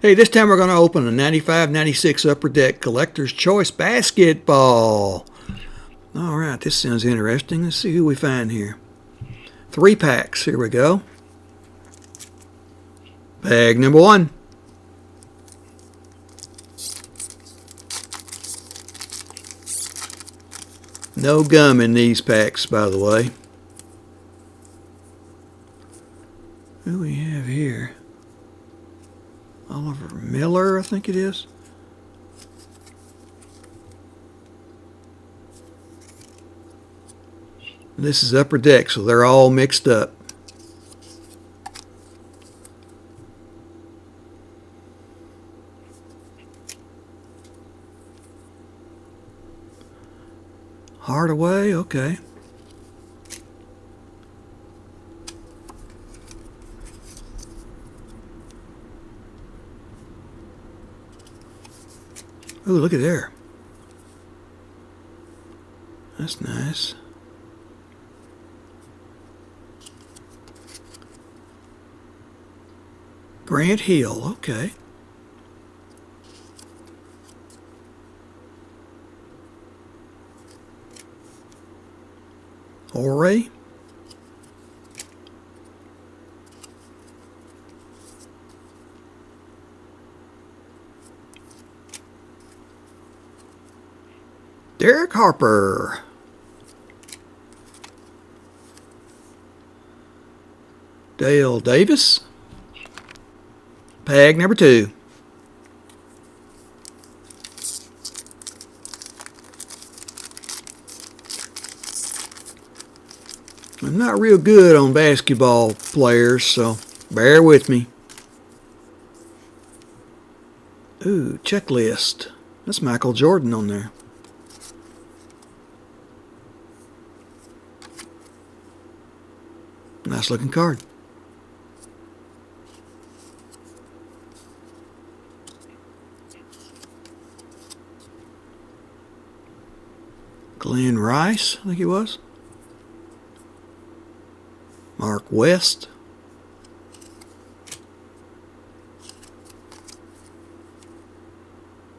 Hey, this time we're going to open a 95-96 Upper Deck Collector's Choice Basketball. All right, this sounds interesting. Let's see who we find here. 3 packs. Here we go. Bag number 1. No gum in these packs, by the way. Who do we have here? Oliver Miller, I think it is. This is Upper Deck, so they're all mixed up. Hardaway, okay. Ooh, look at there. That's nice. Grant Hill, okay. Horry. Derrick Harper. Dale Davis. Bag number 2. I'm not real good on basketball players, so bear with me. Ooh, Chicklist. That's Michael Jordan on there. Nice looking card. Glenn Rice, I think he was. Mark West.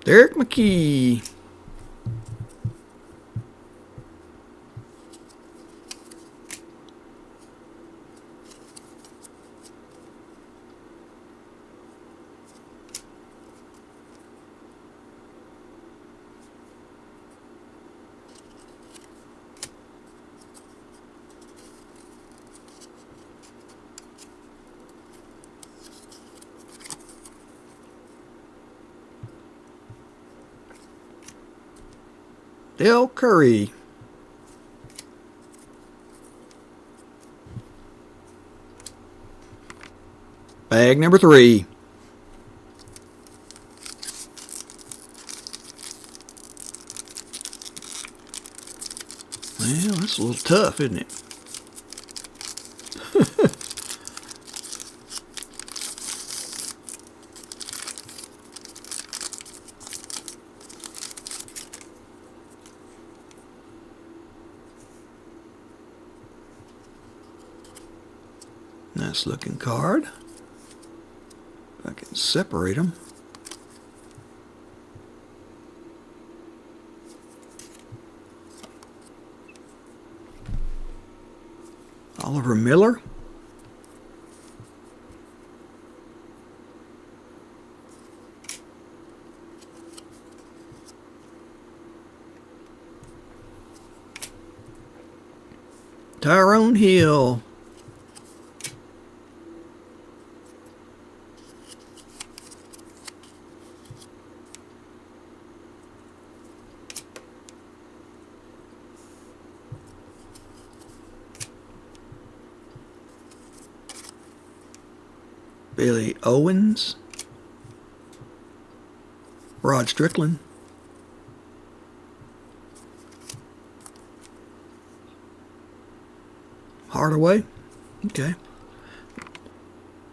Derrick McKey. Dell Curry. Bag number 3. Well, that's a little tough, isn't it? Nice looking card. If I can separate them. Oliver Miller. Tyrone Hill. Billy Owens. Rod Strickland. Hardaway. Okay.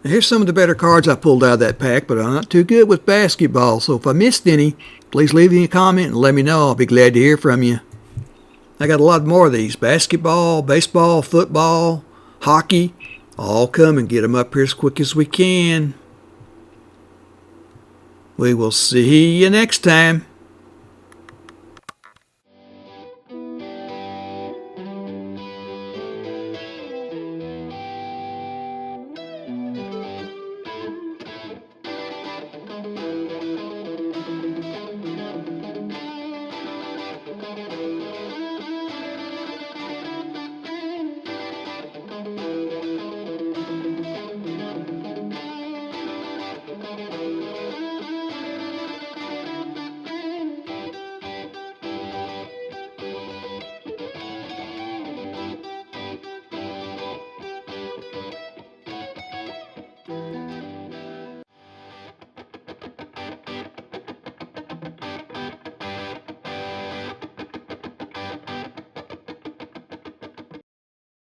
Now here's some of the better cards I pulled out of that pack, but I'm not too good with basketball, so if I missed any, please leave me a comment and let me know. I'll be glad to hear from you. I got a lot more of these. Basketball, baseball, football, hockey. All come and get them up here as quick as we can. We will see you next time.